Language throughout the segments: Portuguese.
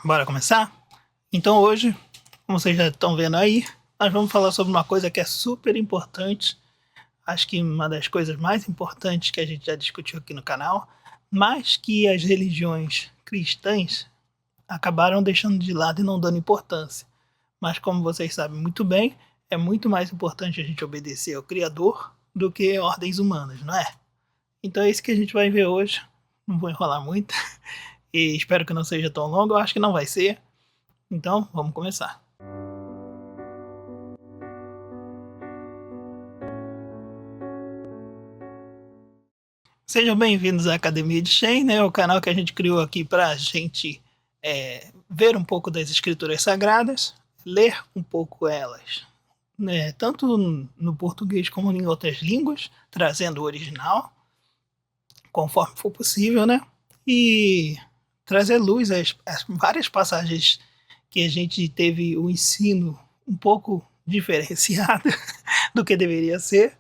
Bora começar? Então hoje, como vocês já estão vendo aí, nós vamos falar sobre uma coisa que é super importante. Acho que uma das coisas mais importantes que a gente já discutiu aqui no canal, mas que as religiões cristãs acabaram deixando de lado e não dando importância. Mas como vocês sabem muito bem, é muito mais importante a gente obedecer ao Criador do que ordens humanas, não é? Então é isso que a gente vai ver hoje. Não vou enrolar muito. E espero que não seja tão longo, eu acho que não vai ser. Então, vamos começar. Sejam bem-vindos à Academia de Shen, né? O canal que a gente criou aqui para a gente ver um pouco das escrituras sagradas, ler um pouco elas, né? Tanto no português como em outras línguas, trazendo o original, conforme for possível, né? E trazer luz às várias passagens que a gente teve o ensino um pouco diferenciado do que deveria ser.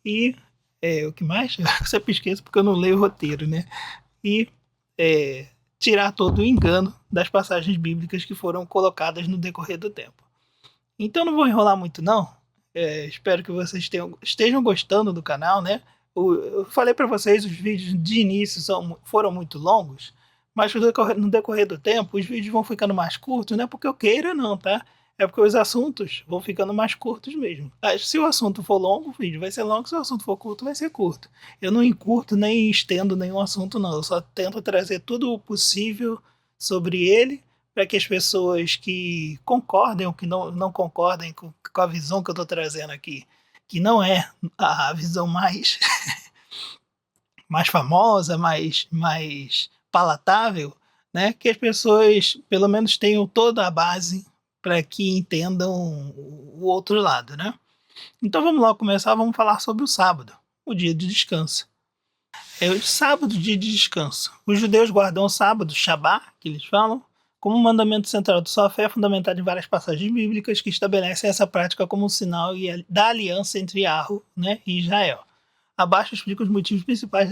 E o que mais? Eu sempre esqueço porque eu não leio o roteiro, né? E tirar todo o engano das passagens bíblicas que foram colocadas no decorrer do tempo. Então não vou enrolar muito não. Espero que vocês estejam gostando do canal, né? Eu falei para vocês, os vídeos de início foram muito longos, mas no decorrer do tempo os vídeos vão ficando mais curtos, não é porque eu queira não, tá? É porque os assuntos vão ficando mais curtos mesmo. Se o assunto for longo, o vídeo vai ser longo. Se o assunto for curto, vai ser curto. Eu não encurto nem estendo nenhum assunto, não. Eu só tento trazer tudo o possível sobre ele para que as pessoas que concordem ou que não concordem com a visão que eu estou trazendo aqui, que não é a visão mais, mais famosa, mais palatável, né? Que as pessoas pelo menos tenham toda a base para que entendam o outro lado, né? Então vamos lá começar, vamos falar sobre o sábado, o dia de descanso. É o sábado, dia de descanso. Os judeus guardam o sábado, Shabá, que eles falam, como um mandamento central de sua fé, fundamentado em várias passagens bíblicas que estabelecem essa prática como um sinal da aliança entre Yahweh, né, e Israel. Abaixo explica os motivos principais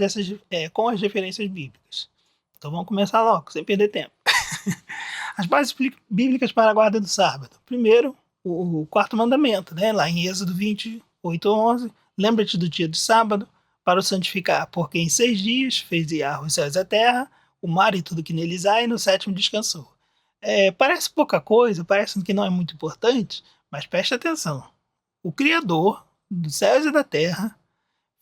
com as referências bíblicas. Então vamos começar logo, sem perder tempo. As bases bíblicas para a guarda do sábado. Primeiro, o quarto mandamento, né, lá em Êxodo 28:11. Lembra-te do dia de sábado para o santificar, porque em 6 dias fez Yahweh os céus e a terra, o mar e tudo que neles há, e no sétimo descansou. Parece pouca coisa, parece que não é muito importante, mas preste atenção. O Criador dos céus e da terra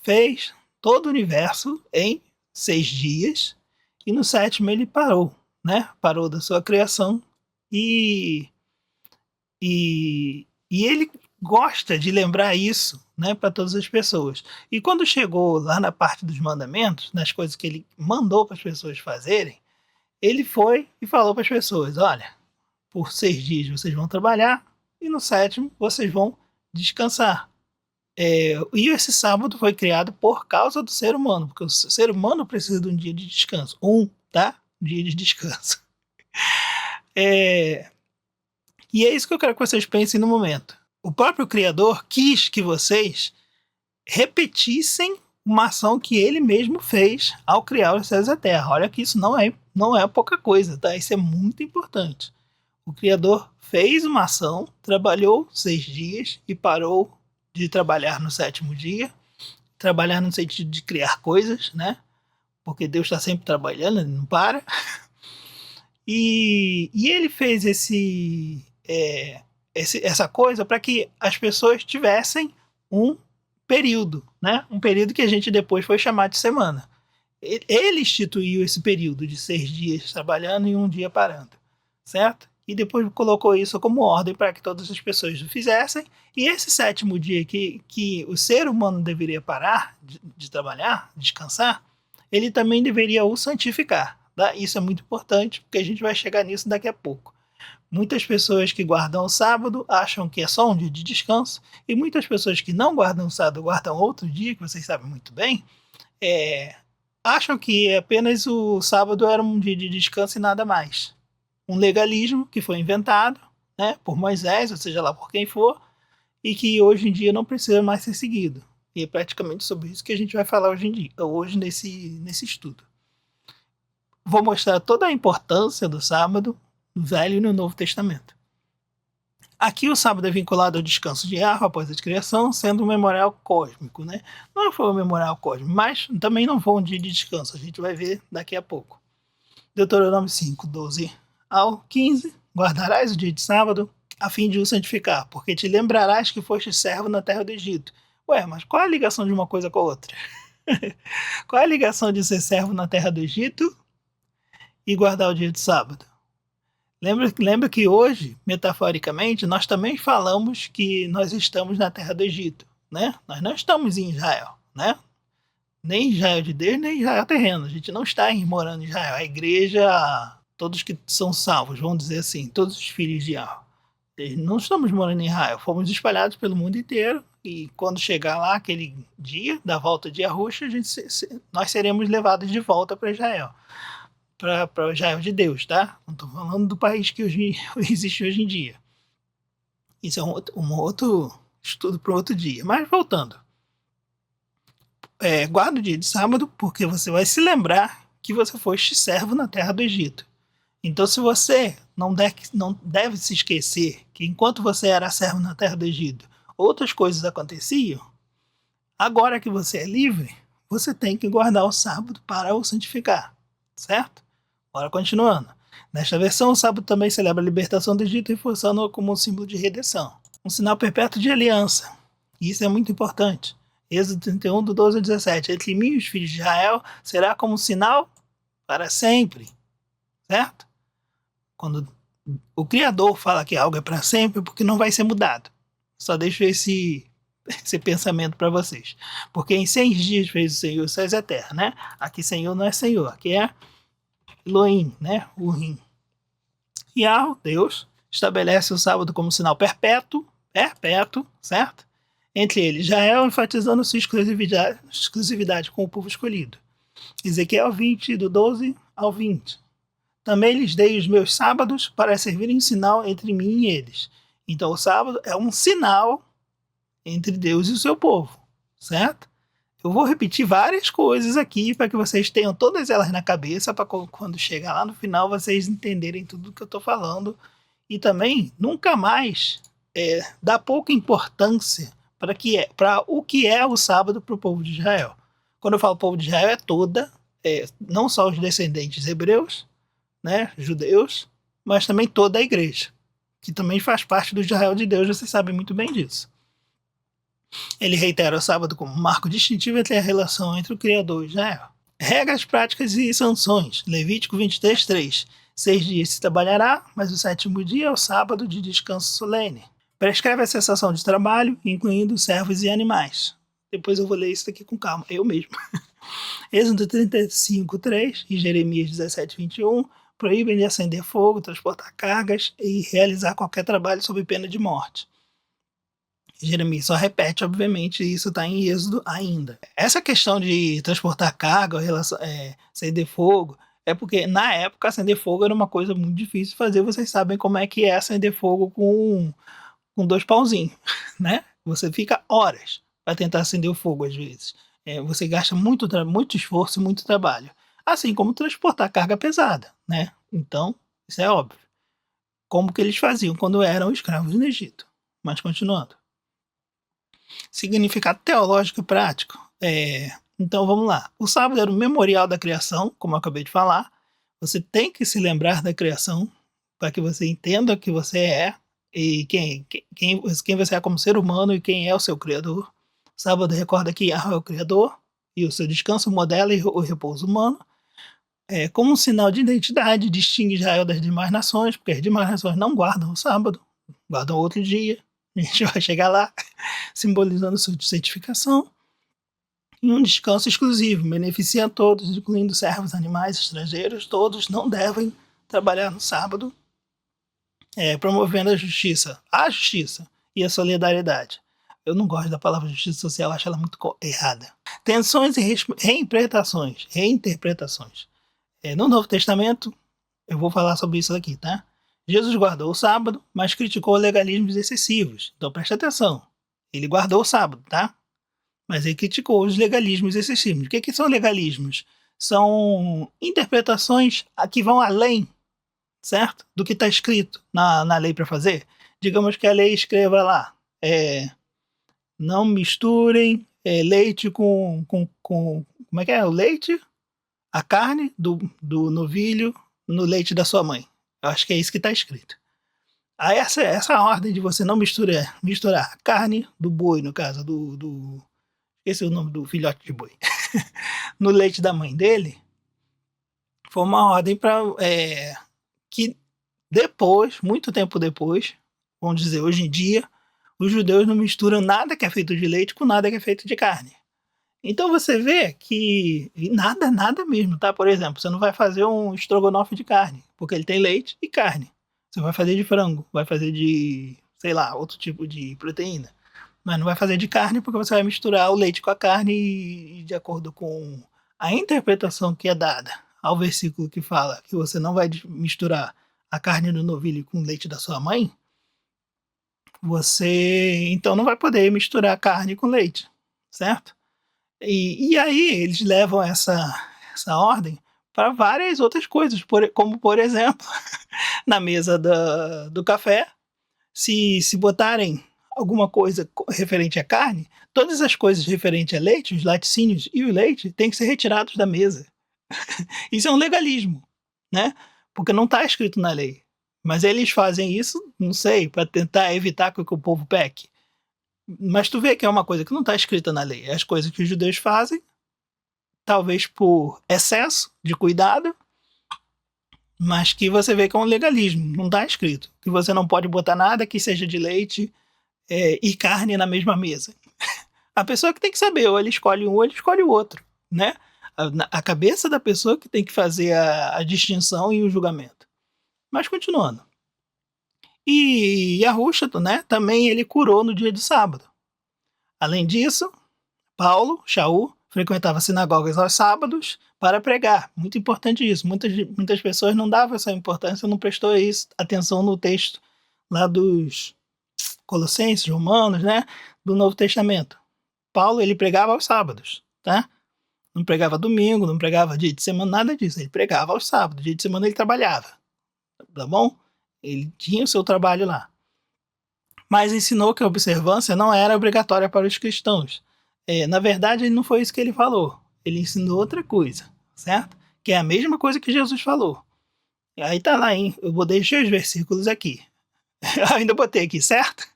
fez todo o universo em 6 dias, e no sétimo ele parou, né? Parou da sua criação e ele gosta de lembrar isso, né, para todas as pessoas. E quando chegou lá na parte dos mandamentos, nas coisas que ele mandou para as pessoas fazerem, ele foi e falou para as pessoas: olha, por 6 dias vocês vão trabalhar e no sétimo vocês vão descansar. E esse sábado foi criado por causa do ser humano, porque o ser humano precisa de um dia de descanso. Tá? Um dia de descanso. E é isso que eu quero que vocês pensem no momento. O próprio Criador quis que vocês repetissem uma ação que ele mesmo fez ao criar os céus e a terra. Olha que isso não é pouca coisa, tá? Isso é muito importante. O Criador fez uma ação, trabalhou 6 dias e parou de trabalhar no sétimo dia. Trabalhar no sentido de criar coisas, né? Porque Deus está sempre trabalhando, ele não para. E ele fez essa coisa para que as pessoas tivessem um período, né? Um período que a gente depois foi chamar de semana. Ele instituiu esse período de 6 dias trabalhando e um dia parando, certo? E depois colocou isso como ordem para que todas as pessoas o fizessem. E esse sétimo dia que o ser humano deveria parar de trabalhar, descansar, ele também deveria o santificar. Tá? Isso é muito importante, porque a gente vai chegar nisso daqui a pouco. Muitas pessoas que guardam o sábado acham que é só um dia de descanso, e muitas pessoas que não guardam o sábado, guardam outro dia, que vocês sabem muito bem, acham que apenas o sábado era um dia de descanso e nada mais. Um legalismo que foi inventado, né, por Moisés, ou seja lá por quem for, e que hoje em dia não precisa mais ser seguido. E é praticamente sobre isso que a gente vai falar hoje nesse estudo. Vou mostrar toda a importância do sábado, no Velho e no Novo Testamento. Aqui o sábado é vinculado ao descanso de Yahweh após a criação, sendo um memorial cósmico, né? Não foi um memorial cósmico, mas também não foi um dia de descanso, a gente vai ver daqui a pouco. Deuteronômio 5, 12 ao 15, guardarás o dia de sábado a fim de o santificar, porque te lembrarás que foste servo na terra do Egito. Ué, mas qual a ligação de uma coisa com a outra? Qual a ligação de ser servo na terra do Egito e guardar o dia de sábado? Lembra que hoje, metaforicamente, nós também falamos que nós estamos na terra do Egito, né? Nós não estamos em Israel, né? Nem Israel de Deus, nem Israel terreno. A gente não está morando em Israel. A igreja, todos que são salvos, vamos dizer assim, todos os filhos de Yahweh. Não estamos morando em Israel, fomos espalhados pelo mundo inteiro e quando chegar lá aquele dia da volta de Yahushua, nós seremos levados de volta para Israel. Para o Israel de Deus, tá? Não estou falando do país que hoje, existe hoje em dia. Isso é um outro estudo para outro dia. Mas voltando. Guarda o dia de sábado, porque você vai se lembrar que você foste servo na terra do Egito. Então, se você não deve se esquecer que enquanto você era servo na terra do Egito, outras coisas aconteciam, agora que você é livre, você tem que guardar o sábado para o santificar, certo? Agora, continuando. Nesta versão, o sábado também celebra a libertação do Egito, reforçando-o como um símbolo de redenção. Um sinal perpétuo de aliança. E isso é muito importante. Êxodo 31, do 12 ao 17. Entre mim e os filhos de Israel será como um sinal para sempre. Certo? Quando o Criador fala que algo é para sempre, é porque não vai ser mudado. Só deixo esse pensamento para vocês. Porque em 100 dias fez o Senhor os céus e a terra, né? Aqui Senhor não é Senhor, aqui é Elohim, né? Urim. Yahweh, Deus, estabelece o sábado como sinal perpétuo, certo? Entre eles, Israel enfatizando sua exclusividade com o povo escolhido. Ezequiel 20, do 12 ao 20. Também lhes dei os meus sábados para servirem sinal entre mim e eles. Então o sábado é um sinal entre Deus e o seu povo, certo? Eu vou repetir várias coisas aqui para que vocês tenham todas elas na cabeça, para quando chegar lá no final vocês entenderem tudo que eu estou falando. E também nunca mais dar pouca importância para o que é o sábado para o povo de Israel. Quando eu falo povo de Israel, não só os descendentes hebreus, né, judeus, mas também toda a igreja, que também faz parte do Israel de Deus, vocês sabem muito bem disso. Ele reitera o sábado como marco distintivo entre a relação entre o Criador e Israel. Regras práticas e sanções. Levítico 23, 3. 6 dias se trabalhará, mas o 7º dia é o sábado de descanso solene. Prescreve a cessação de trabalho, incluindo servos e animais. Depois eu vou ler isso aqui com calma, eu mesmo. Êxodo 35, 3 e Jeremias 17, 21 proíbem de acender fogo, transportar cargas e realizar qualquer trabalho sob pena de morte. Jeremias só repete, obviamente, e isso está em Êxodo ainda. Essa questão de transportar carga, acender fogo, é porque na época acender fogo era uma coisa muito difícil de fazer. Vocês sabem como é que é acender fogo com 2 pauzinhos, né? Você fica horas para tentar acender o fogo às vezes. Você gasta muito esforço e muito trabalho. Assim como transportar carga pesada, né? Então, isso é óbvio. Como que eles faziam quando eram escravos no Egito. Mas continuando. Significado teológico e prático. Então vamos lá. O sábado era o memorial da criação, como eu acabei de falar. Você tem que se lembrar da criação para que você entenda que você é e quem você é como ser humano e quem é o seu Criador. O sábado recorda que Yahweh é o Criador e o seu descanso modela o repouso humano. Como um sinal de identidade, distingue Israel das demais nações, porque as demais nações não guardam o sábado, guardam outro dia. A gente vai chegar lá, simbolizando sua certificação. E um descanso exclusivo, beneficia a todos, incluindo servos, animais, estrangeiros. Todos não devem trabalhar no sábado, promovendo a justiça e a solidariedade. Eu não gosto da palavra justiça social, acho ela muito errada. Tensões e reinterpretações. No Novo Testamento, eu vou falar sobre isso aqui, tá? Jesus guardou o sábado, mas criticou legalismos excessivos. Então presta atenção. Ele guardou o sábado, tá? Mas ele criticou os legalismos excessivos. O que são legalismos? São interpretações que vão além certo? Do que está escrito na lei para fazer. Digamos que a lei escreva lá, não misturem leite com. Como é que é? O leite, a carne do novilho no leite da sua mãe. Eu acho que é isso que está escrito. Aí essa ordem de você não misturar a carne do boi, no caso, esse é o nome do filhote de boi, no leite da mãe dele, foi uma ordem para que depois, muito tempo depois, vamos dizer, hoje em dia, os judeus não misturam nada que é feito de leite com nada que é feito de carne. Então você vê que nada mesmo, tá? Por exemplo, você não vai fazer um estrogonofe de carne, porque ele tem leite e carne. Você vai fazer de frango, vai fazer de, sei lá, outro tipo de proteína. Mas não vai fazer de carne porque você vai misturar o leite com a carne e de acordo com a interpretação que é dada ao versículo que fala que você não vai misturar a carne do novilho com o leite da sua mãe, você então não vai poder misturar carne com leite, certo? E aí eles levam essa ordem para várias outras coisas, como por exemplo, na mesa do café, se botarem alguma coisa referente à carne, todas as coisas referentes a leite, os laticínios e o leite, têm que ser retirados da mesa. Isso é um legalismo, né? Porque não está escrito na lei. Mas eles fazem isso, não sei, para tentar evitar que o povo peque. Mas tu vê que é uma coisa que não está escrita na lei. É as coisas que os judeus fazem, talvez por excesso de cuidado, mas que você vê que é um legalismo. Não está escrito. Que você não pode botar nada que seja de leite e carne na mesma mesa. A pessoa que tem que saber, ou ele escolhe um ou ele escolhe o outro, né? A cabeça da pessoa que tem que fazer a distinção e o julgamento. Mas continuando. E Yahushua, né, também ele curou no dia de sábado. Além disso, Paulo, Shaul, frequentava sinagogas aos sábados para pregar. Muito importante isso. Muitas pessoas não davam essa importância, não prestou isso, atenção no texto lá dos Colossenses, Romanos, né, do Novo Testamento. Paulo, ele pregava aos sábados, tá? Não pregava domingo, não pregava dia de semana, nada disso. Ele pregava aos sábados. Dia de semana ele trabalhava, tá bom? Ele tinha o seu trabalho lá. Mas ensinou que a observância não era obrigatória para os cristãos. Na verdade, não foi isso que ele falou. Ele ensinou outra coisa, certo? Que é a mesma coisa que Jesus falou. Aí tá lá, hein? Eu vou deixar os versículos aqui. Eu ainda botei aqui, certo?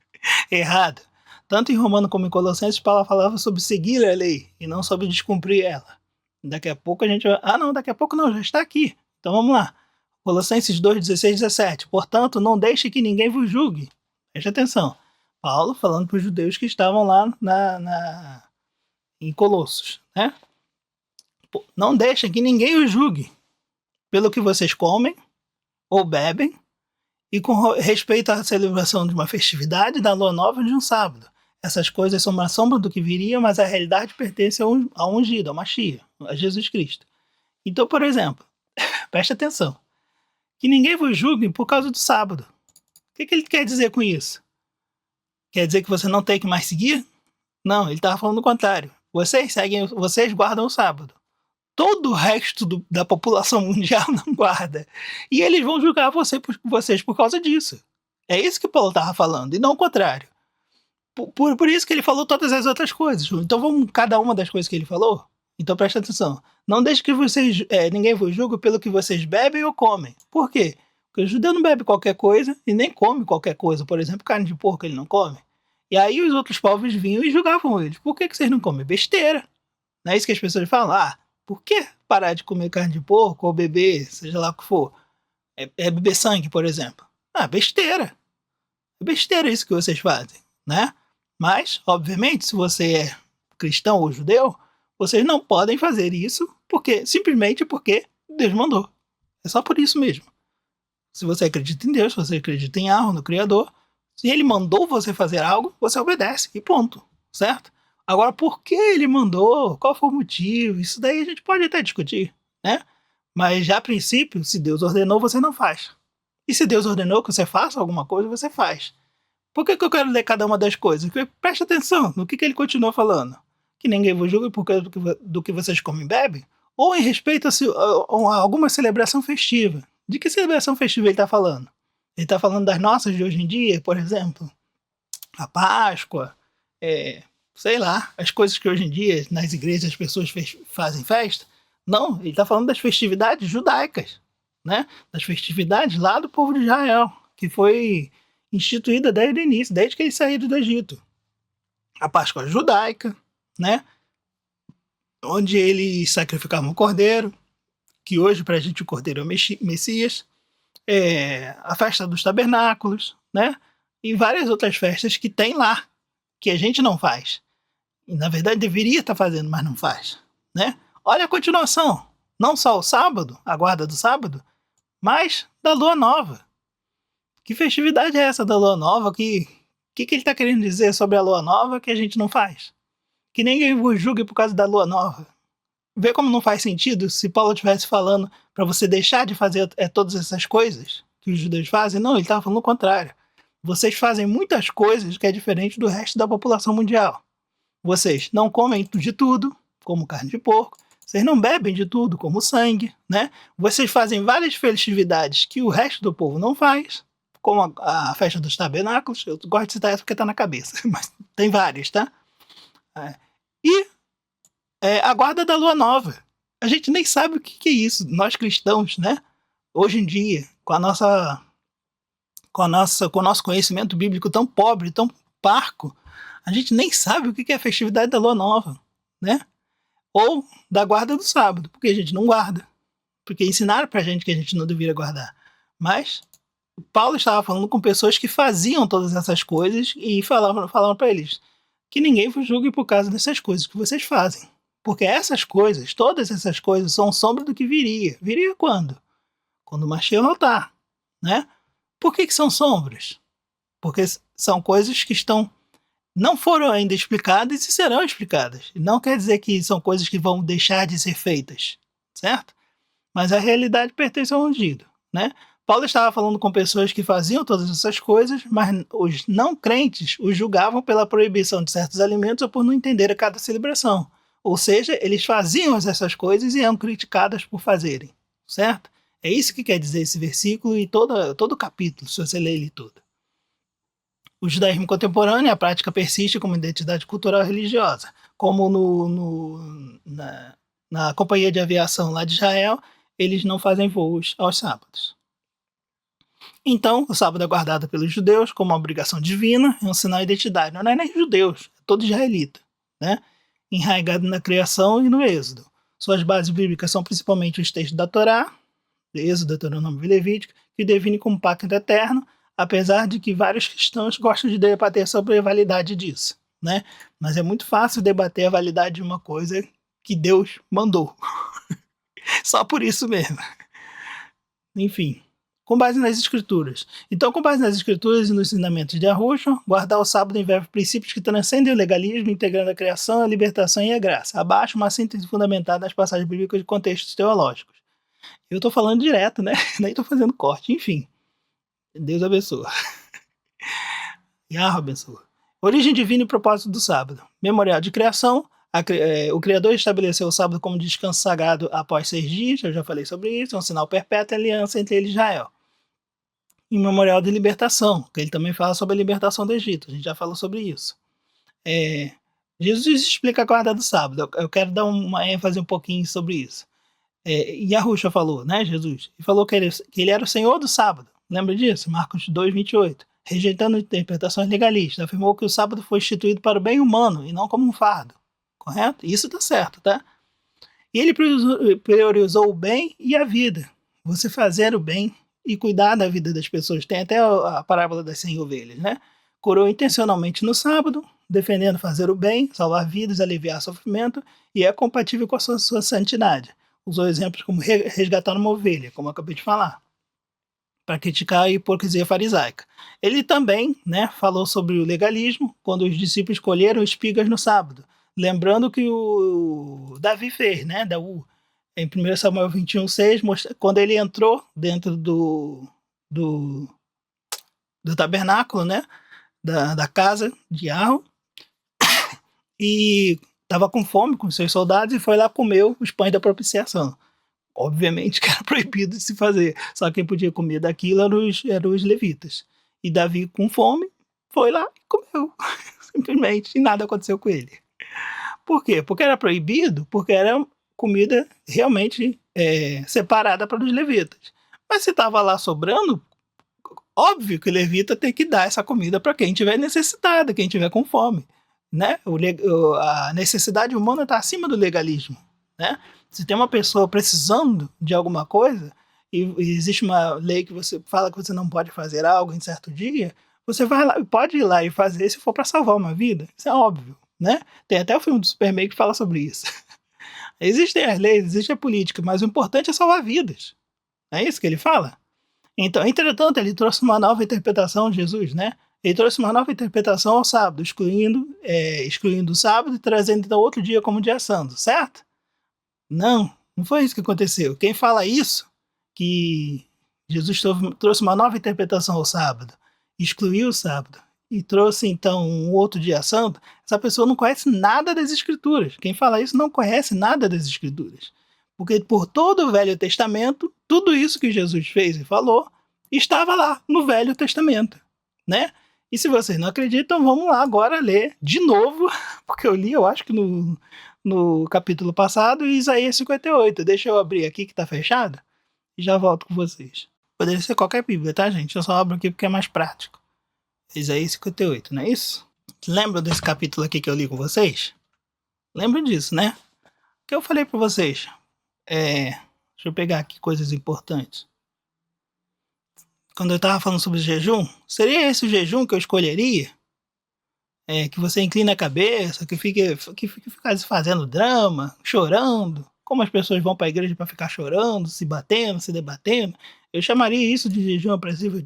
Errado. Tanto em Romano como em Colossenses, Paulo falava sobre seguir a lei e não sobre descumprir ela. Daqui a pouco a gente vai... Ah, não, daqui a pouco não, já está aqui. Então vamos lá. Colossenses 2, 16, 17. Portanto, não deixe que ninguém vos julgue. Preste atenção. Paulo falando para os judeus que estavam lá em Colossos, né? Não deixem que ninguém os julgue pelo que vocês comem ou bebem e com respeito à celebração de uma festividade, da lua nova de um sábado. Essas coisas são uma sombra do que viria, mas a realidade pertence ao ungido, ao Mashiach, a Jesus Cristo. Então, por exemplo, preste atenção, que ninguém vos julgue por causa do sábado. O que ele quer dizer com isso? Quer dizer que você não tem que mais seguir? Não, ele estava falando o contrário. Vocês guardam o sábado. Todo o resto da população mundial não guarda. E eles vão julgar vocês por causa disso. É isso que Paulo estava falando, e não o contrário. Por isso que ele falou todas as outras coisas. Então vamos cada uma das coisas que ele falou? Então presta atenção. Não deixe que ninguém vos julgue pelo que vocês bebem ou comem. Por quê? Porque o judeu não bebe qualquer coisa e nem come qualquer coisa. Por exemplo, carne de porco ele não come. E aí os outros povos vinham e julgavam eles. Por que vocês não comem? Besteira. Não é isso que as pessoas falam? Ah, por que parar de comer carne de porco ou beber, seja lá o que for? É beber sangue, por exemplo. Ah, besteira. É besteira isso que vocês fazem, né? Mas, obviamente, se você é cristão ou judeu, vocês não podem fazer isso simplesmente porque Deus mandou. É só por isso mesmo. Se você acredita em Deus, se você acredita em algo, no Criador, se ele mandou você fazer algo, você obedece e ponto, certo? Agora, por que ele mandou? Qual foi o motivo? Isso daí a gente pode até discutir, né? Mas já a princípio, se Deus ordenou, você não faz. E se Deus ordenou que você faça alguma coisa, você faz. Por que eu quero ler cada uma das coisas? Porque preste atenção no que ele continua falando. Que ninguém vos julgue por causa do que vocês comem e bebem, ou em respeito a alguma celebração festiva. De que celebração festiva ele está falando? Ele está falando das nossas de hoje em dia, por exemplo, a Páscoa, sei lá, as coisas que hoje em dia nas igrejas as pessoas fazem festa. Não, ele está falando das festividades judaicas, né? Das festividades lá do povo de Israel, que foi instituída desde o início, desde que eles saíram do Egito. A Páscoa judaica, né? Onde eles sacrificavam o cordeiro, que hoje para a gente o cordeiro é o Messias. A festa dos tabernáculos, né? E várias outras festas que tem lá, que a gente não faz. E na verdade deveria estar fazendo, mas não faz, né? Olha a continuação. Não só o sábado, a guarda do sábado, mas da lua nova. Que festividade é essa da lua nova? Que ele está querendo dizer sobre a lua nova que a gente não faz? Que ninguém vos julgue por causa da lua nova. Vê como não faz sentido se Paulo estivesse falando para você deixar de fazer todas essas coisas que os judeus fazem? Não, ele estava falando o contrário. Vocês fazem muitas coisas que é diferente do resto da população mundial. Vocês não comem de tudo, como carne de porco. Vocês não bebem de tudo, como sangue, né? Vocês fazem várias festividades que o resto do povo não faz, como a festa dos tabernáculos. Eu gosto de citar essa porque está na cabeça, mas tem várias, tá? E a guarda da lua nova. A gente nem sabe o que é isso. Nós cristãos, né? Hoje em dia, com o nosso conhecimento bíblico tão pobre, tão parco, a gente nem sabe o que é a festividade da lua nova, né? Ou da guarda do sábado, porque a gente não guarda. Porque ensinaram pra gente que a gente não deveria guardar. Mas Paulo estava falando com pessoas que faziam todas essas coisas e falavam para eles que ninguém vos julgue por causa dessas coisas que vocês fazem. Porque essas coisas, todas essas coisas, são sombra do que viria. Viria quando? Quando o Mashiach voltar, né? Por que são sombras? Porque são coisas que não foram ainda explicadas e serão explicadas. E não quer dizer que são coisas que vão deixar de ser feitas, certo? Mas a realidade pertence ao ungido, né? Paulo estava falando com pessoas que faziam todas essas coisas, mas os não crentes os julgavam pela proibição de certos alimentos ou por não entender cada celebração. Ou seja, eles faziam essas coisas e eram criticadas por fazerem, certo? É isso que quer dizer esse versículo e todo o capítulo, se você ler ele todo. O judaísmo contemporâneo, a prática persiste como identidade cultural e religiosa, como na companhia de aviação lá de Israel, eles não fazem voos aos sábados. Então, o sábado é guardado pelos judeus como uma obrigação divina, é um sinal de identidade. Não é nem judeus, é todo israelita, né? Enraizado na criação e no Êxodo. Suas bases bíblicas são principalmente os textos da Torá, Êxodo, Deuteronômio e Levítico, que define como pacto eterno, apesar de que vários cristãos gostam de debater sobre a validade disso, né? Mas é muito fácil debater a validade de uma coisa que Deus mandou. Só por isso mesmo. Enfim, com base nas escrituras. Então, com base nas escrituras e nos ensinamentos de Yahushua, guardar o sábado envolve princípios que transcendem o legalismo, integrando a criação, a libertação e a graça. Abaixo, uma síntese fundamentada nas passagens bíblicas de contextos teológicos. Eu estou falando direto, né? Nem estou fazendo corte. Enfim, Deus abençoa. Yahweh abençoa. Origem divina e propósito do sábado. Memorial de criação. O Criador estabeleceu o sábado como descanso sagrado após 6 dias. Eu já falei sobre isso. É um sinal perpétuo e aliança entre ele e Israel. E memorial de libertação, que ele também fala sobre a libertação do Egito. A gente já falou sobre isso. Jesus explica a guarda do sábado. Eu quero dar uma ênfase um pouquinho sobre isso. Yahushua falou, né, Jesus? Ele falou que ele era o Senhor do sábado. Lembra disso? Marcos 2, 28. Rejeitando interpretações legalistas, afirmou que o sábado foi instituído para o bem humano e não como um fardo. Correto? Isso está certo, tá? E ele priorizou o bem e a vida. Você fazer o bem e cuidar da vida das pessoas. Tem até a parábola das 100 ovelhas, né? Curou intencionalmente no sábado, defendendo fazer o bem, salvar vidas, aliviar sofrimento, e é compatível com a sua santidade. Usou exemplos como resgatar uma ovelha, como eu acabei de falar, para criticar a hipocrisia farisaica. Ele também, né, falou sobre o legalismo, quando os discípulos colheram espigas no sábado, lembrando que o Davi fez, né, em 1 Samuel 21:6, quando ele entrou dentro do tabernáculo, né, da casa de Arro, e estava com fome com seus soldados e foi lá comer os pães da propiciação. Obviamente que era proibido de se fazer. Só quem podia comer daquilo eram os levitas. E Davi, com fome, foi lá e comeu. Simplesmente. E nada aconteceu com ele. Por quê? Porque era proibido, porque era comida realmente separada para os levitas. Mas se estava lá sobrando, óbvio que o levita tem que dar essa comida para quem tiver necessitado, quem tiver com fome. Né? A necessidade humana está acima do legalismo. Né? Se tem uma pessoa precisando de alguma coisa e existe uma lei que você fala que você não pode fazer algo em certo dia, você vai lá, pode ir lá e fazer se for para salvar uma vida. Isso é óbvio. Né? Tem até o filme do Superman que fala sobre isso. Existem as leis, existe a política, mas o importante é salvar vidas. É isso que ele fala? Então, entretanto, ele trouxe uma nova interpretação de Jesus, né? Ele trouxe uma nova interpretação ao sábado, excluindo o sábado e trazendo então outro dia como dia santo, certo? Não foi isso que aconteceu. Quem fala isso, que Jesus trouxe uma nova interpretação ao sábado, excluiu o sábado e trouxe então um outro dia santo, essa pessoa não conhece nada das Escrituras. Quem fala isso não conhece nada das Escrituras. Porque por todo o Velho Testamento, tudo isso que Jesus fez e falou estava lá no Velho Testamento, né? E se vocês não acreditam, vamos lá agora ler de novo, porque eu li, eu acho que no capítulo passado, Isaías 58. Deixa eu abrir aqui que está fechado e já volto com vocês. Poderia ser qualquer Bíblia, tá, gente? Eu só abro aqui porque é mais prático. Isaías 58, não é isso? Lembram desse capítulo aqui que eu li com vocês? Lembram disso, né? O que eu falei para vocês? Deixa eu pegar aqui coisas importantes. Quando eu estava falando sobre o jejum, seria esse o jejum que eu escolheria? Que você inclina a cabeça, que fica fazendo drama, chorando, como as pessoas vão para a igreja para ficar chorando, se batendo, se debatendo. Eu chamaria isso de jejum apressível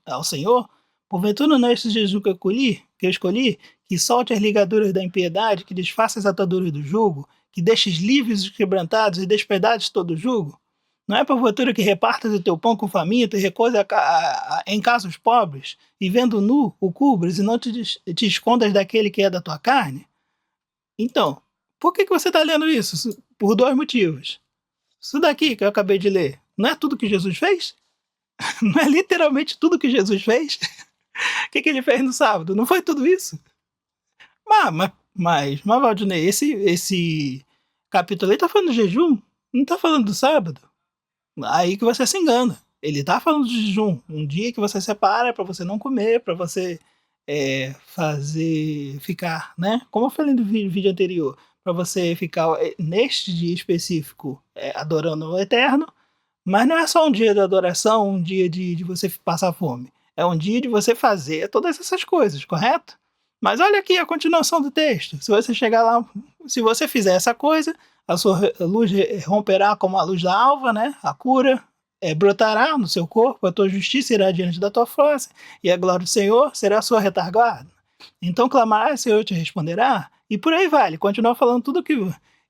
ao Senhor. Porventura não é esse jejum que eu escolhi, que solte as ligaduras da impiedade, que desfaça as ataduras do jugo, que deixes livres os quebrantados e despedaçes todo o jugo? Não é porventura que repartas o teu pão com faminto e recusa em casa os pobres, e vendo nu o cubres e não te escondas daquele que é da tua carne? Então, por que você está lendo isso? Por dois motivos. Isso daqui que eu acabei de ler, não é tudo que Jesus fez? Não é literalmente tudo que Jesus fez? O que ele fez no sábado? Não foi tudo isso? Mas Valdinei, esse capítulo aí está falando de jejum? Não está falando do sábado? Aí que você se engana. Ele tá falando de jejum. Um dia que você separa para você não comer, para você ficar, né? Como eu falei no vídeo anterior, para você ficar neste dia específico adorando o Eterno. Mas não é só um dia de adoração, um dia de você passar fome. É um dia de você fazer todas essas coisas, correto? Mas olha aqui a continuação do texto. Se você chegar lá, se você fizer essa coisa, a sua luz romperá como a luz da alva, né? A cura brotará no seu corpo, a tua justiça irá diante da tua face, e a glória do Senhor será a sua retaguarda. Então clamarás, o Senhor te responderá, e por aí vai. Ele continua falando tudo que...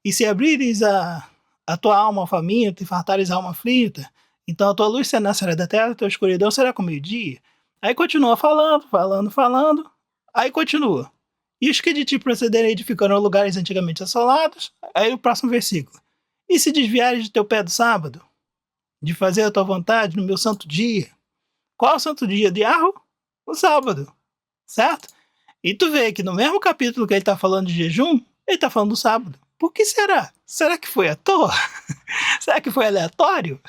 E se abrires a tua alma ao faminto e fartares a alma aflita, então a tua luz nascerá da terra, a tua escuridão será como meio-dia. Aí continua falando, aí continua. E os que de ti procederem edificando lugares antigamente assolados, aí o próximo versículo. E se desviares de teu pé do sábado, de fazer a tua vontade no meu santo dia. Qual é o santo dia de Arro? O sábado, certo? E tu vê que no mesmo capítulo que ele está falando de jejum, ele está falando do sábado. Por que será? Será que foi à toa? Será que foi aleatório?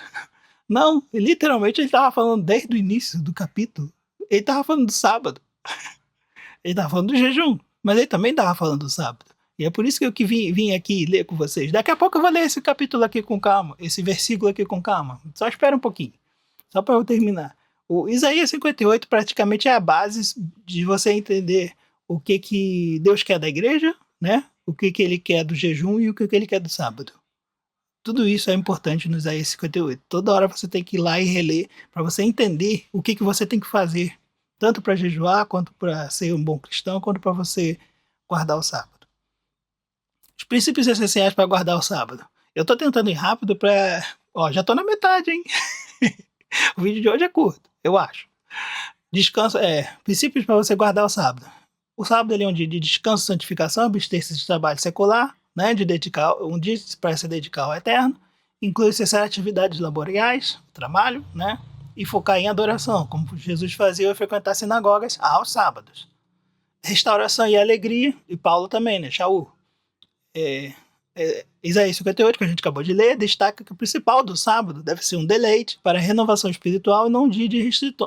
Não, literalmente ele estava falando desde o início do capítulo. Ele estava falando do sábado. Ele estava falando do jejum, mas ele também estava falando do sábado. E é por isso que eu vim aqui ler com vocês. Daqui a pouco eu vou ler esse capítulo aqui com calma, esse versículo aqui com calma. Só espera um pouquinho, só para eu terminar. O Isaías 58 praticamente é a base de você entender o que Deus quer da igreja, né? O que ele quer do jejum e o que ele quer do sábado. Tudo isso é importante no Isaías 58. Toda hora você tem que ir lá e reler para você entender o que você tem que fazer, tanto para jejuar, quanto para ser um bom cristão, quanto para você guardar o sábado. Os princípios essenciais para guardar o sábado. Eu estou tentando ir rápido para... já estou na metade, hein? O vídeo de hoje é curto, eu acho. Descanso, princípios para você guardar o sábado. O sábado ele é um dia de descanso, santificação, abster-se de trabalho secular, né? De dedicar um dia para se dedicar ao Eterno. inclui cessar atividades laborais, trabalho, né? E focar em adoração, como Jesus fazia ao frequentar sinagogas aos sábados. Restauração e alegria, e Paulo também, né? Shaul. Isaías 58, que a gente acabou de ler, destaca que o principal do sábado deve ser um deleite para a renovação espiritual e não um dia de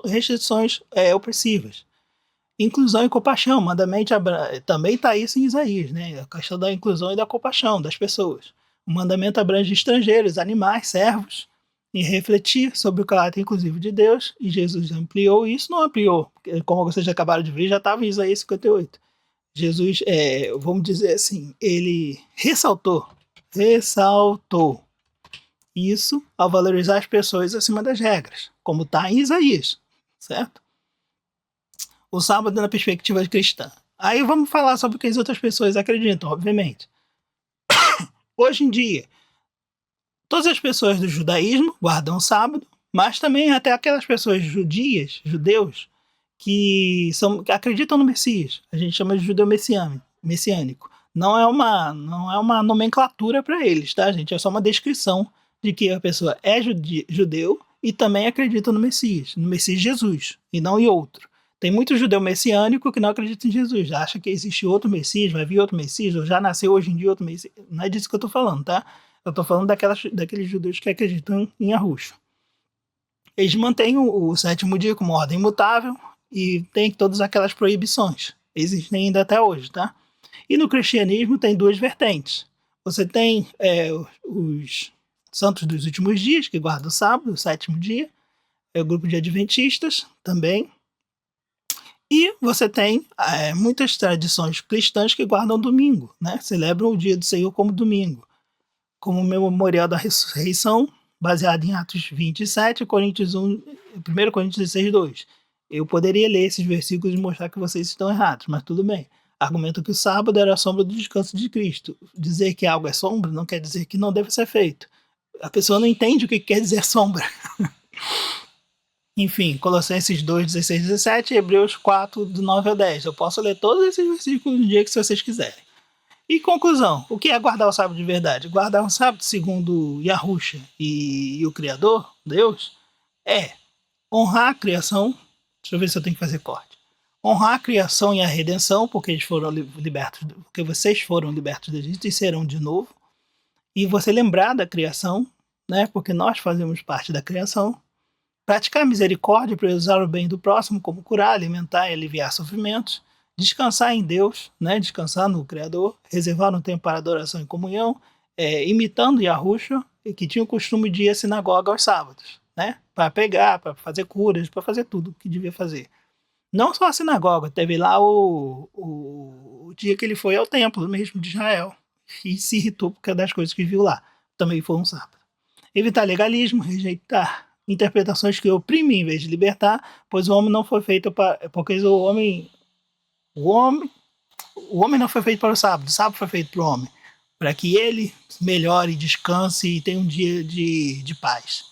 restrições opressivas. Inclusão e compaixão, mandamento também está isso em Isaías, né? A questão da inclusão e da compaixão das pessoas. O mandamento abrange estrangeiros, animais, servos, e refletir sobre o caráter inclusivo de Deus, e Jesus ampliou isso, não ampliou, porque, como vocês já acabaram de ver, já estava em Isaías 58. Jesus, vamos dizer assim, ele ressaltou isso ao valorizar as pessoas acima das regras, como está em Isaías, certo? O sábado na perspectiva cristã. Aí vamos falar sobre o que as outras pessoas acreditam, obviamente. Hoje em dia, todas as pessoas do judaísmo guardam o sábado, mas também até aquelas pessoas judeus, que acreditam no Messias. A gente chama de judeu messiânico. Não é uma nomenclatura para eles, tá, gente? É só uma descrição de que a pessoa é judeu e também acredita no Messias Jesus, e não em outro. Tem muito judeu messiânico que não acredita em Jesus, acha que existe outro Messias, vai vir outro Messias, ou já nasceu hoje em dia outro Messias. Não é disso que eu tô falando, tá? Eu tô falando daqueles judeus que acreditam em Yahushua. Eles mantêm o sétimo dia como ordem imutável e tem todas aquelas proibições. Existem ainda até hoje, tá? E no cristianismo tem duas vertentes. Você tem os santos dos últimos dias, que guardam o sábado, o sétimo dia. É o grupo de adventistas também. E você tem muitas tradições cristãs que guardam o domingo, né? Celebram o dia do Senhor como domingo. Como o memorial da ressurreição, baseado em Atos 27 e 1 Coríntios 16, 2. Eu poderia ler esses versículos e mostrar que vocês estão errados, mas tudo bem. Argumento que o sábado era a sombra do descanso de Cristo. Dizer que algo é sombra não quer dizer que não deve ser feito. A pessoa não entende o que quer dizer sombra. Enfim, Colossenses 2, 16, 17 e Hebreus 4, do 9 ao 10. Eu posso ler todos esses versículos no dia que vocês quiserem. E conclusão, o que é guardar o sábado de verdade? Guardar o sábado, segundo Yahushua e o Criador, Deus, é honrar a criação. Deixa eu ver se eu tenho que fazer corte. Honrar a criação e a redenção, porque eles foram libertos, porque vocês foram libertos do Egito e serão de novo. E você lembrar da criação, né? Porque nós fazemos parte da criação. Praticar misericórdia para usar o bem do próximo, como curar, alimentar e aliviar sofrimentos. Descansar em Deus, né? Descansar no Criador. Reservar um tempo para adoração e comunhão. Imitando Yahushua, que tinha o costume de ir à sinagoga aos sábados, né? Para pregar, para fazer curas, para fazer tudo o que devia fazer. Não só a sinagoga, teve lá o dia que ele foi ao templo mesmo de Israel e se irritou por causa das coisas que viu lá. Também foi um sábado. Evitar legalismo, rejeitar interpretações que oprimem em vez de libertar, pois o homem não foi feito para... Porque o homem não foi feito para o sábado foi feito para o homem, para que ele melhore, descanse e tenha um dia de paz.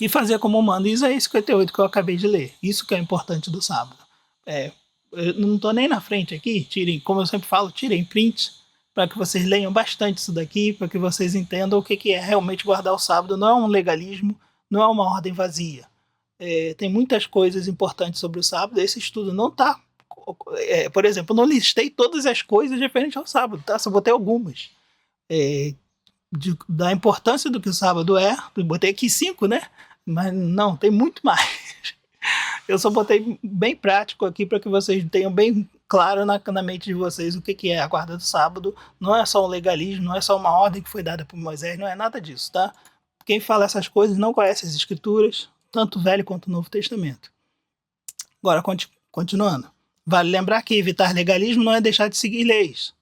E fazer como manda Isaías 58, que eu acabei de ler. Isso que é importante do sábado. Eu não estou nem na frente aqui, como eu sempre falo, tirem prints, para que vocês leiam bastante isso daqui, para que vocês entendam o que é realmente guardar o sábado. Não é um legalismo, não é uma ordem vazia. Tem muitas coisas importantes sobre o sábado. Esse estudo não está... por exemplo, eu não listei todas as coisas referentes ao sábado, tá? Só botei algumas. Da importância do que o sábado é. Eu botei aqui 5, né? Mas não, tem muito mais. Eu só botei bem prático aqui para que vocês tenham bem claro na mente de vocês o que é a guarda do sábado. Não é só um legalismo, não é só uma ordem que foi dada por Moisés, não é nada disso, tá? Quem fala essas coisas não conhece as escrituras, tanto o Velho quanto o Novo Testamento. Agora, continuando. Vale lembrar que evitar legalismo não é deixar de seguir leis,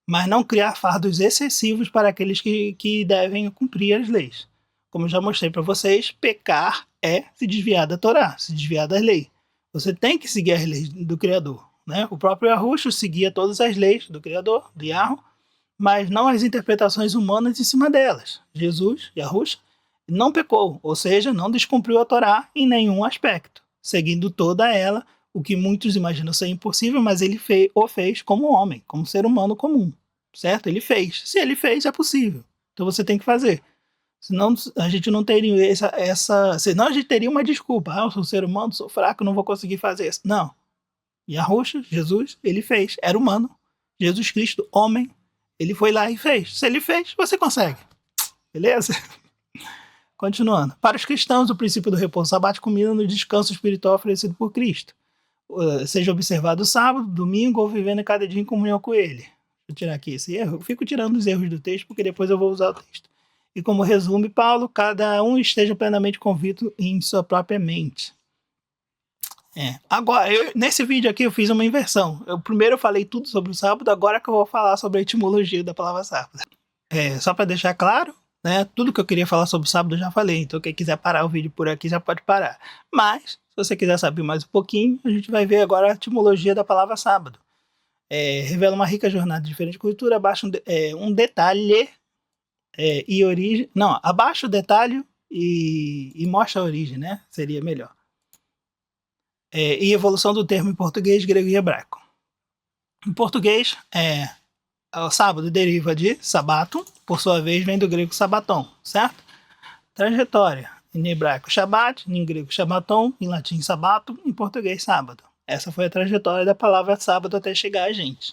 mas não criar fardos excessivos para aqueles que devem cumprir as leis. Como eu já mostrei para vocês, pecar é se desviar da Torá, se desviar das leis. Você tem que seguir as leis do Criador, né? O próprio Yahushua seguia todas as leis do Criador, do Yahu, mas não as interpretações humanas em cima delas. Jesus, Yahushua, não pecou, ou seja, não descumpriu a Torá em nenhum aspecto, seguindo toda ela, o que muitos imaginam ser impossível, mas ele o fez como homem, como ser humano comum, certo? Ele fez. Se ele fez, é possível. Então você tem que fazer. Senão a gente não teria senão a gente teria uma desculpa. Eu sou ser humano, sou fraco, não vou conseguir fazer isso. Não. Yahushua, Jesus, ele fez. Era humano. Jesus Cristo, homem, ele foi lá e fez. Se ele fez, você consegue. Beleza? Continuando. Para os cristãos, o princípio do repouso sabático culmina no descanso espiritual oferecido por Cristo. Seja observado sábado, domingo ou vivendo cada dia em comunhão com ele. Deixa eu tirar aqui esse erro. Eu fico tirando os erros do texto porque depois eu vou usar o texto. E como resume Paulo, cada um esteja plenamente convicto em sua própria mente. Agora, nesse vídeo aqui eu fiz uma inversão. Primeiro eu falei tudo sobre o sábado, agora que eu vou falar sobre a etimologia da palavra sábado. Só para deixar claro, né, tudo que eu queria falar sobre o sábado eu já falei, então quem quiser parar o vídeo por aqui já pode parar. Mas, se você quiser saber mais um pouquinho, a gente vai ver agora a etimologia da palavra sábado. Revela uma rica jornada de diferente cultura, abaixo um detalhe e origem... Não, abaixo o detalhe e mostra a origem, né? Seria melhor. E evolução do termo em português, grego e hebraico. Em português, o sábado deriva de sabatum, por sua vez vem do grego sabaton, certo? Trajetória, em hebraico shabbat, em grego shabbaton, em latim sabatum, em português sábado. Essa foi a trajetória da palavra sábado até chegar a gente.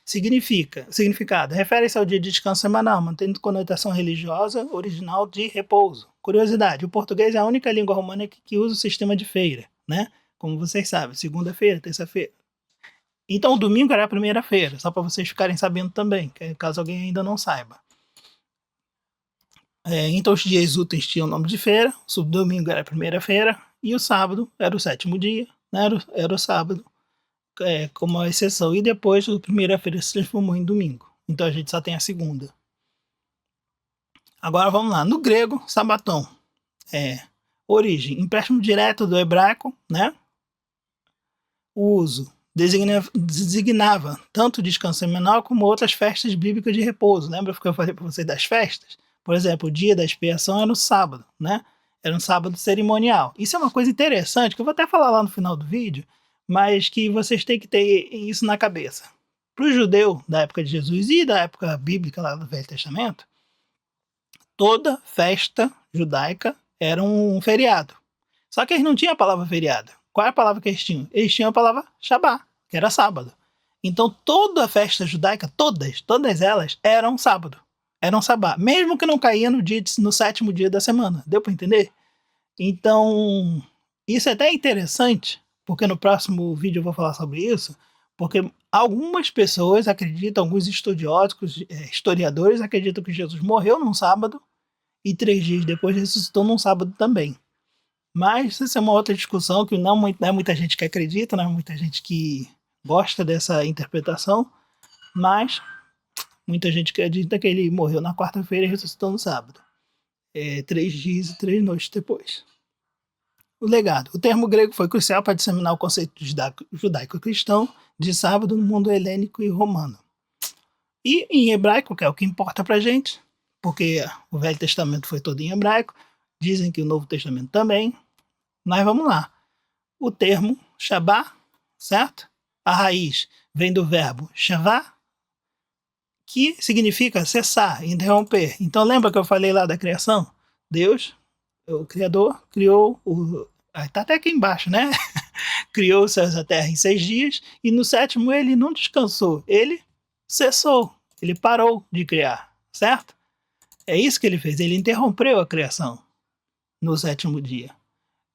Significado, refere-se ao dia de descanso semanal, mantendo conotação religiosa original de repouso. Curiosidade, o português é a única língua romana que usa o sistema de feira, né? Como vocês sabem, segunda-feira, terça-feira. Então o domingo era a primeira-feira, só para vocês ficarem sabendo também, caso alguém ainda não saiba. Então os dias úteis tinham o nome de feira, o domingo era a primeira-feira e o sábado era o sétimo dia, né? Era o sábado, como uma exceção. E depois a primeira-feira se transformou em domingo. Então a gente só tem a segunda. Agora vamos lá. No grego, sabaton. Origem, empréstimo direto do hebraico, né? O uso designava tanto o descanso semanal como outras festas bíblicas de repouso. Lembra que eu falei para vocês das festas? Por exemplo, o dia da expiação era o sábado, né? Era um sábado cerimonial. Isso é uma coisa interessante, que eu vou até falar lá no final do vídeo, mas que vocês têm que ter isso na cabeça. Para o judeu da época de Jesus e da época bíblica lá do Velho Testamento, toda festa judaica era um feriado. Só que eles não tinham a palavra feriado. Qual é a palavra que eles tinham? Eles tinham a palavra Shabbat, que era sábado. Então toda a festa judaica, todas elas eram sábado. Eram Sabá, mesmo que não caía no sétimo dia da semana. Deu para entender? Então, isso é até interessante, porque no próximo vídeo eu vou falar sobre isso, porque algumas pessoas acreditam, alguns estudiosos, historiadores acreditam que Jesus morreu num sábado e 3 dias depois ressuscitou num sábado também. Mas isso é uma outra discussão que não é muita gente que acredita, não é muita gente que gosta dessa interpretação, mas muita gente acredita que ele morreu na quarta-feira e ressuscitou no sábado. 3 dias e 3 noites depois. O legado. O termo grego foi crucial para disseminar o conceito judaico-cristão de sábado no mundo helênico e romano. E em hebraico, que é o que importa pra gente, porque o Velho Testamento foi todo em hebraico, dizem que o Novo Testamento também. Mas vamos lá. O termo Shabá, certo? A raiz vem do verbo shavá, que significa cessar, interromper. Então lembra que eu falei lá da criação? Deus, o Criador, criou está até aqui embaixo, né? Criou os céus e a terra em 6 dias, e no sétimo ele não descansou, ele cessou, ele parou de criar, certo? É isso que ele fez, ele interrompeu a criação no sétimo dia.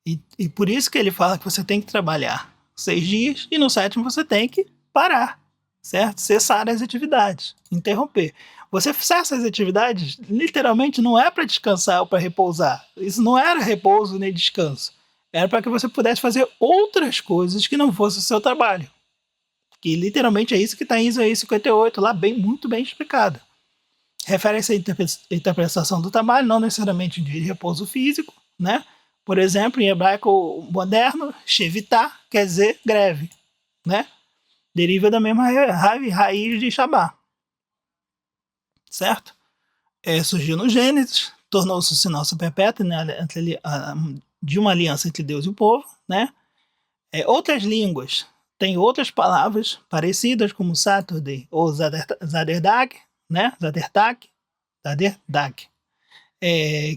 E por isso que ele fala que você tem que trabalhar 6 dias, e no sétimo você tem que parar, certo? Cessar as atividades, interromper. Você cessa as atividades, literalmente não é para descansar ou para repousar. Isso não era repouso nem descanso. Era para que você pudesse fazer outras coisas que não fosse o seu trabalho. Que literalmente é isso que está em Isaías 58, lá muito bem explicado. Refere-se à interpretação do trabalho, não necessariamente de repouso físico, né? Por exemplo, em hebraico moderno, shevitá quer dizer greve, né? Deriva da mesma raiz de Shabá, certo? Surgiu no Gênesis, tornou-se o sinal perpétuo, né, de uma aliança entre Deus e o povo, né? Outras línguas têm outras palavras parecidas, como Saturday ou Zaderdag, né? Zaderdag.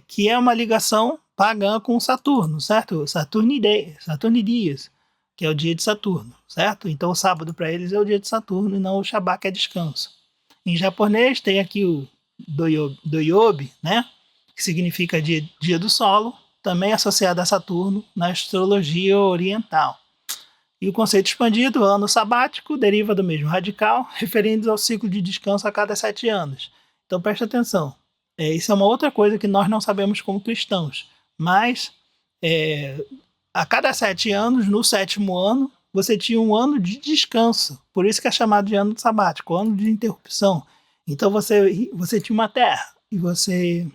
que é uma ligação pagã com Saturno, certo? Saturnidias, que é o dia de Saturno, certo? Então o sábado para eles é o dia de Saturno e não o Shabbat, que é descanso. Em japonês tem aqui o Doyobi, né? Que significa dia do solo, também associado a Saturno na astrologia oriental. E o conceito expandido, ano sabático, deriva do mesmo radical, referindo ao ciclo de descanso a cada 7 anos. Então preste atenção. Isso é uma outra coisa que nós não sabemos como cristãos. Mas a cada 7 anos, no 7º ano, você tinha um ano de descanso. Por isso que é chamado de ano sabático, ano de interrupção. Então você tinha uma terra e você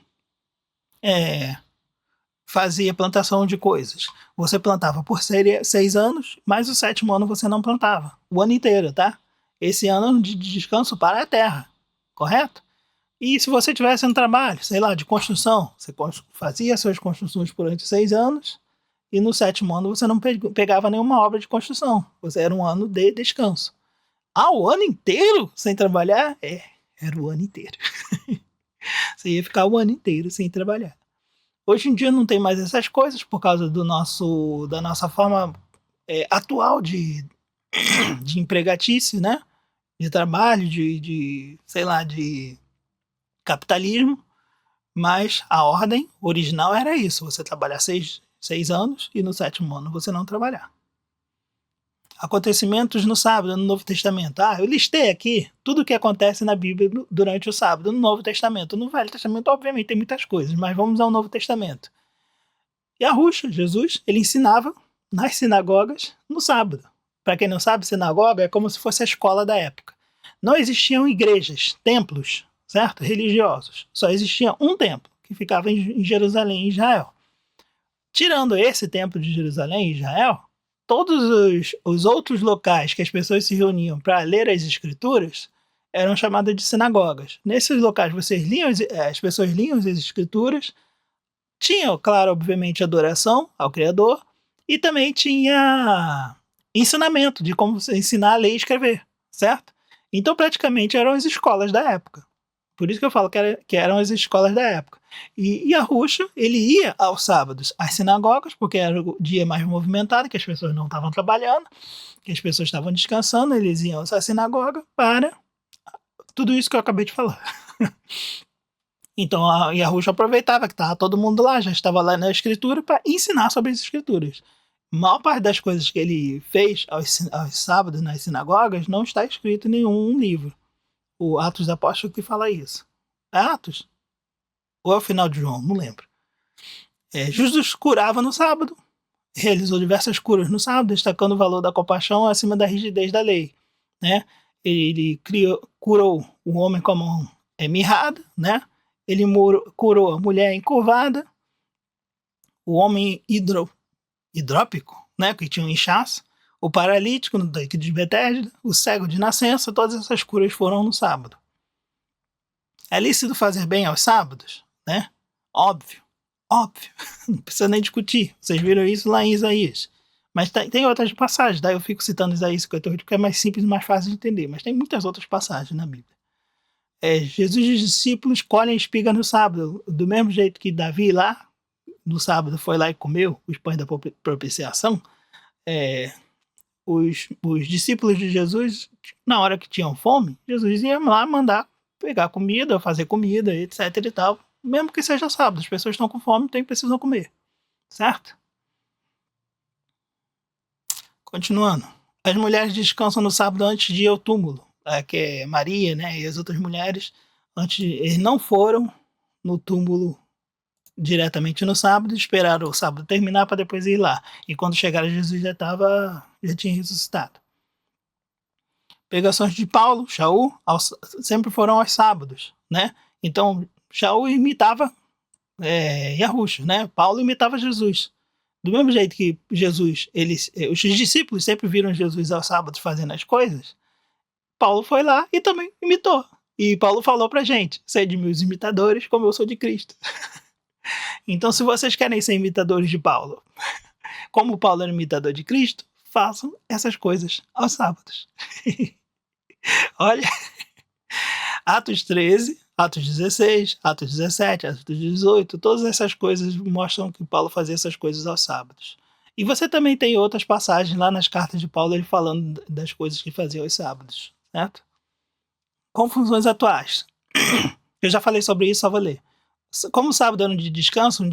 fazia plantação de coisas. Você plantava por 6 anos, mas o 7º ano você não plantava. O ano inteiro, tá? Esse ano de descanso para a terra, correto? E se você tivesse um trabalho, sei lá, de construção, você fazia suas construções durante 6 anos e no 7º ano você não pegava nenhuma obra de construção. Você era um ano de descanso. O ano inteiro sem trabalhar? Era o ano inteiro. Você ia ficar o ano inteiro sem trabalhar. Hoje em dia não tem mais essas coisas por causa da nossa forma atual de empregatício, né? De trabalho, de capitalismo. Mas a ordem original era isso: você trabalhar 6 anos e no 7º ano você não trabalhar. Acontecimentos no sábado, no Novo Testamento. Eu listei aqui tudo o que acontece na Bíblia durante o sábado, no Novo Testamento. No Velho Testamento, obviamente, tem muitas coisas, mas vamos ao Novo Testamento. Yahushua, Jesus, ele ensinava nas sinagogas no sábado. Para quem não sabe, sinagoga é como se fosse a escola da época. Não existiam igrejas, templos, certo? Religiosos. Só existia um templo, que ficava em Jerusalém, em Israel. Tirando esse templo de Jerusalém, em Israel, todos os outros locais que as pessoas se reuniam para ler as escrituras eram chamadas de sinagogas. Nesses locais as pessoas liam as escrituras, tinha, claro, obviamente, adoração ao Criador e também tinha ensinamento de como ensinar a ler e escrever, certo? Então, praticamente, eram as escolas da época. Por isso que eu falo que eram as escolas da época. E Yahushua, ele ia aos sábados às sinagogas, porque era o dia mais movimentado, que as pessoas não estavam trabalhando, que as pessoas estavam descansando, eles iam à sinagoga para tudo isso que eu acabei de falar. Então a Yahushua aproveitava que estava todo mundo lá, já estava lá na escritura, para ensinar sobre as escrituras. A maior parte das coisas que ele fez aos sábados nas sinagogas não está escrito em nenhum livro. O Atos dos Apóstolos que fala isso. É Atos? Ou é o final de João? Não lembro. Jesus curava no sábado, realizou diversas curas no sábado, destacando o valor da compaixão acima da rigidez da lei. Né? Ele curou o homem com a mão mirrada, né? Ele curou a mulher encurvada, o homem hidrópico, né? Que tinha um inchaço, o paralítico no tanque de Betesda, o cego de nascença, todas essas curas foram no sábado. É lícito fazer bem aos sábados? Né? Óbvio. Não precisa nem discutir. Vocês viram isso lá em Isaías. Mas tem outras passagens, daí eu fico citando Isaías 58 porque é mais simples e mais fácil de entender. Mas tem muitas outras passagens na Bíblia. Jesus e os discípulos colhem espiga no sábado, do mesmo jeito que Davi lá, no sábado, foi lá e comeu os pães da propiciação. Os discípulos de Jesus, na hora que tinham fome, Jesus ia lá mandar pegar comida, fazer comida, etc e tal. Mesmo que seja sábado, as pessoas estão com fome, então precisam comer. Certo? Continuando. As mulheres descansam no sábado antes de ir ao túmulo. Que é Maria, né, e as outras mulheres, eles não foram no túmulo diretamente no sábado, esperaram o sábado terminar para depois ir lá. E quando chegaram, Jesus já tinha ressuscitado. Pregações de Paulo, Shaul, sempre foram aos sábados, né? Então, Shaul imitava Yahushua, né? Paulo imitava Jesus. Do mesmo jeito que Jesus, os discípulos sempre viram Jesus aos sábados fazendo as coisas, Paulo foi lá e também imitou. E Paulo falou pra gente: sede meus imitadores, como eu sou de Cristo. Então, se vocês querem ser imitadores de Paulo, como Paulo era imitador de Cristo, façam essas coisas aos sábados. Olha, Atos 13, Atos 16, Atos 17, Atos 18, todas essas coisas mostram que Paulo fazia essas coisas aos sábados. E você também tem outras passagens lá nas cartas de Paulo, ele falando das coisas que fazia aos sábados, certo? Confusões atuais. Eu já falei sobre isso, só vou ler. Como o sábado é um dia de descanso,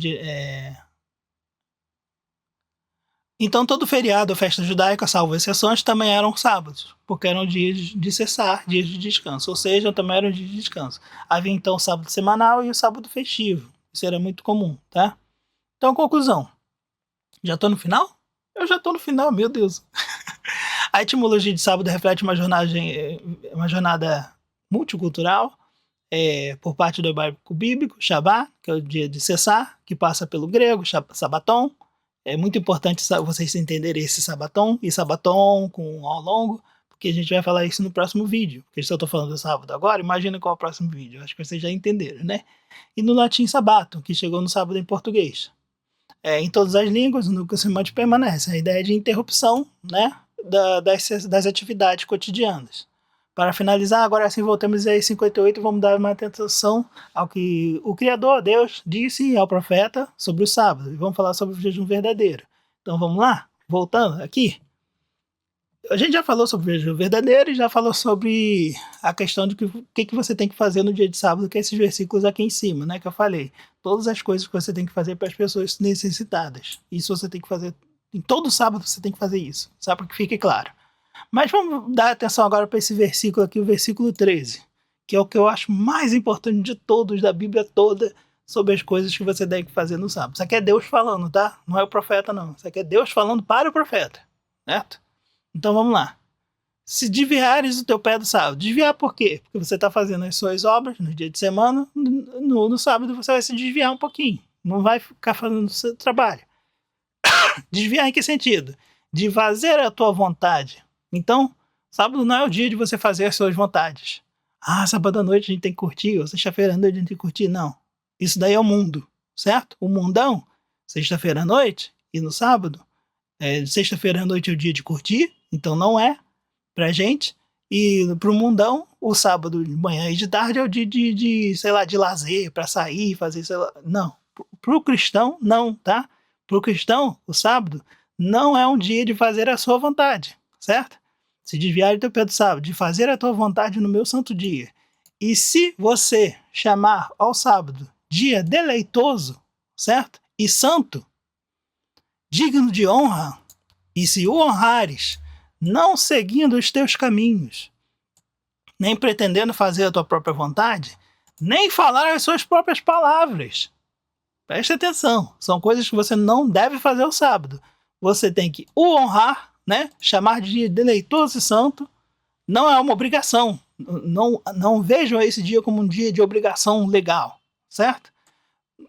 então todo feriado ou festa judaica, salvo exceções, também eram sábados, porque eram dias de cessar, dias de descanso, ou seja, também eram dias de descanso. Havia então o sábado semanal e o sábado festivo. Isso era muito comum, tá? Então, conclusão. Já tô no final? Eu já tô no final, meu Deus. A etimologia de sábado reflete uma jornada multicultural, por parte do hebraico bíblico, Shabá, que é o dia de cessar, que passa pelo grego, sabaton. É muito importante vocês entenderem esse sabaton e sabaton com ao longo, porque a gente vai falar isso no próximo vídeo. Porque se eu estou falando do sábado agora, imagina qual é o próximo vídeo. Acho que vocês já entenderam, né? E no latim sabato, que chegou no sábado em português. Em todas as línguas, o núcleo semântico permanece. A ideia de interrupção, né, das atividades cotidianas. Para finalizar, agora sim voltamos a 58 e vamos dar uma atenção ao que o Criador, Deus, disse ao profeta sobre o sábado. E vamos falar sobre o jejum verdadeiro. Então vamos lá? Voltando aqui. A gente já falou sobre o jejum verdadeiro e já falou sobre a questão de o que você tem que fazer no dia de sábado, que é esses versículos aqui em cima, né, que eu falei. Todas as coisas que você tem que fazer para as pessoas necessitadas. Isso você tem que fazer. Em todo sábado você tem que fazer isso, só para que fique claro. Mas vamos dar atenção agora para esse versículo aqui, o versículo 13, que é o que eu acho mais importante de todos, da Bíblia toda, sobre as coisas que você deve fazer no sábado. Isso aqui é Deus falando, tá? Não é o profeta, não. Isso aqui é Deus falando para o profeta, certo? Então vamos lá. Se desviares o teu pé do sábado. Desviar por quê? Porque você está fazendo as suas obras no dia de semana, no sábado você vai se desviar um pouquinho. Não vai ficar fazendo o seu trabalho. Desviar em que sentido? De fazer a tua vontade. Então, sábado não é o dia de você fazer as suas vontades. Sábado à noite a gente tem que curtir, ou sexta-feira à noite a gente tem que curtir. Não. Isso daí é o mundo, certo? O mundão, sexta-feira à noite e no sábado. Sexta-feira à noite é o dia de curtir, então não é pra gente. E pro mundão, o sábado de manhã e de tarde é o dia de lazer, pra sair, fazer, sei lá. Não. Pro cristão, não, tá? Pro cristão, o sábado não é um dia de fazer a sua vontade, certo? Se desviar do teu pé do sábado, de fazer a tua vontade no meu santo dia. E se você chamar ao sábado dia deleitoso, certo? E santo, digno de honra, e se o honrares, não seguindo os teus caminhos, nem pretendendo fazer a tua própria vontade, nem falar as suas próprias palavras. Preste atenção, são coisas que você não deve fazer ao sábado. Você tem que o honrar, né? Chamar de dia deleitoso e santo. Não é uma obrigação. Não vejam esse dia como um dia de obrigação legal, certo?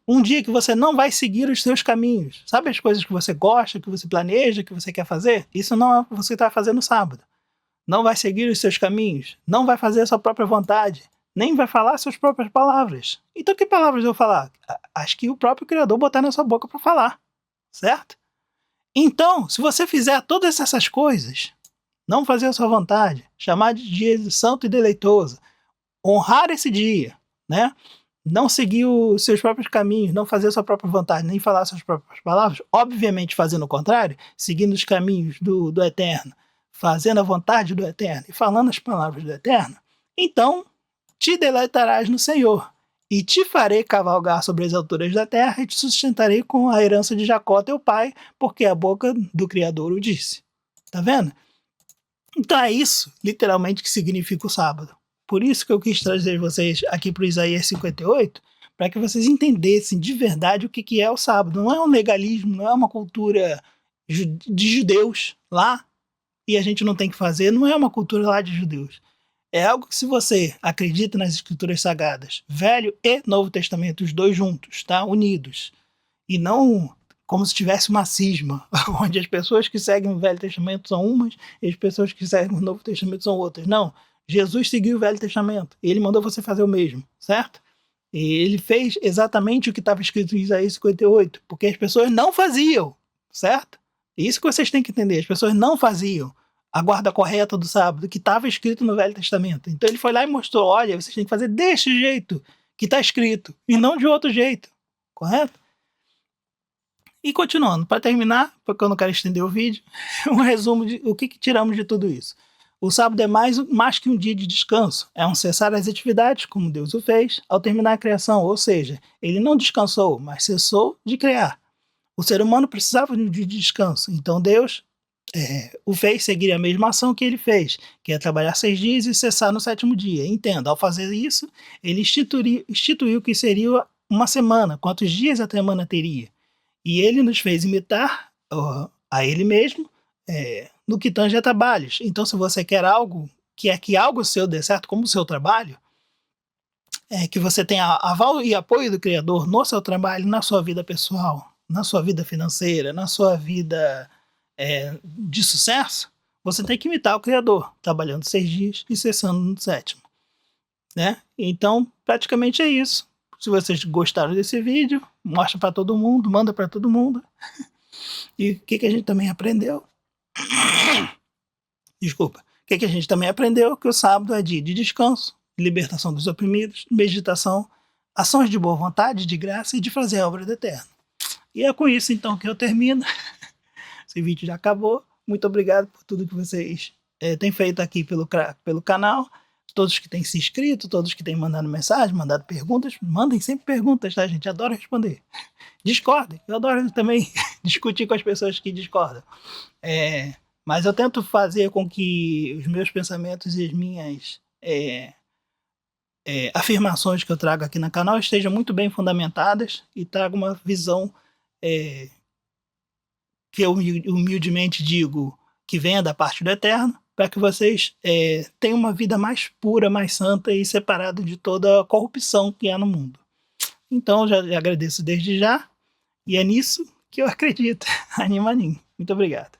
Um dia que você não vai seguir os seus caminhos. Sabe as coisas que você gosta, que você planeja, que você quer fazer? Isso não é o que você está fazendo no sábado. Não vai seguir os seus caminhos. Não vai fazer a sua própria vontade. Nem vai falar suas próprias palavras. Então que palavras eu vou falar? Acho que o próprio Criador botar na sua boca para falar, certo? Então, se você fizer todas essas coisas, não fazer a sua vontade, chamar de dia de santo e deleitoso, honrar esse dia, né? Não seguir os seus próprios caminhos, não fazer a sua própria vontade, nem falar suas próprias palavras, obviamente fazendo o contrário, seguindo os caminhos do Eterno, fazendo a vontade do Eterno e falando as palavras do Eterno, então te deleitarás no Senhor, e te farei cavalgar sobre as alturas da terra, e te sustentarei com a herança de Jacó, teu pai, porque a boca do Criador o disse. Tá vendo? Então é isso, literalmente, que significa o sábado. Por isso que eu quis trazer vocês aqui para o Isaías 58, para que vocês entendessem de verdade o que é o sábado. Não é um legalismo, não é uma cultura de judeus lá, e a gente não tem que fazer, não é uma cultura lá de judeus. É algo que, se você acredita nas escrituras sagradas, Velho e Novo Testamento, os dois juntos, tá? Unidos, e não como se tivesse uma cisma, onde as pessoas que seguem o Velho Testamento são umas e as pessoas que seguem o Novo Testamento são outras. Não, Jesus seguiu o Velho Testamento, e ele mandou você fazer o mesmo, certo? E ele fez exatamente o que estava escrito em Isaías 58, porque as pessoas não faziam, certo? É isso que vocês têm que entender, as pessoas não faziam. a guarda correta do sábado, que estava escrito no Velho Testamento. Então ele foi lá e mostrou, olha, vocês têm que fazer desse jeito que está escrito, e não de outro jeito, correto? E continuando, para terminar, porque eu não quero estender o vídeo, um resumo de o que tiramos de tudo isso. O sábado é mais que um dia de descanso, é um cessar as atividades, como Deus o fez, ao terminar a criação, ou seja, ele não descansou, mas cessou de criar. O ser humano precisava de um dia de descanso, então Deus o fez seguir a mesma ação que ele fez, que é trabalhar 6 dias e cessar no 7º dia. Entenda, ao fazer isso, ele instituiu que seria uma semana, quantos dias a semana teria. E ele nos fez imitar a ele mesmo no que tange a trabalhos. Então, se você quer algo, que algo seu dê certo como o seu trabalho, que você tenha aval e apoio do Criador no seu trabalho, na sua vida pessoal, na sua vida financeira, na sua vida de sucesso, você tem que imitar o Criador, trabalhando 6 dias e cessando no 7º. Né? Então, praticamente é isso. Se vocês gostaram desse vídeo, mostra para todo mundo, manda para todo mundo. E o que a gente também aprendeu? Desculpa. O que a gente também aprendeu? Que o sábado é dia de descanso, libertação dos oprimidos, meditação, ações de boa vontade, de graça e de fazer a obra do Eterno. E é com isso, então, que eu termino. Esse vídeo já acabou. Muito obrigado por tudo que vocês têm feito aqui pelo canal. Todos que têm se inscrito, todos que têm mandado mensagem, mandado perguntas, mandem sempre perguntas, tá, gente? Adoro responder. Discordem, eu adoro também discutir com as pessoas que discordam. Mas eu tento fazer com que os meus pensamentos e as minhas afirmações que eu trago aqui no canal estejam muito bem fundamentadas e tragam uma visão que eu humildemente digo que venha da parte do Eterno, para que vocês tenham uma vida mais pura, mais santa e separada de toda a corrupção que há no mundo. Então, já agradeço desde já, e é nisso que eu acredito. Animanim. Muito obrigado.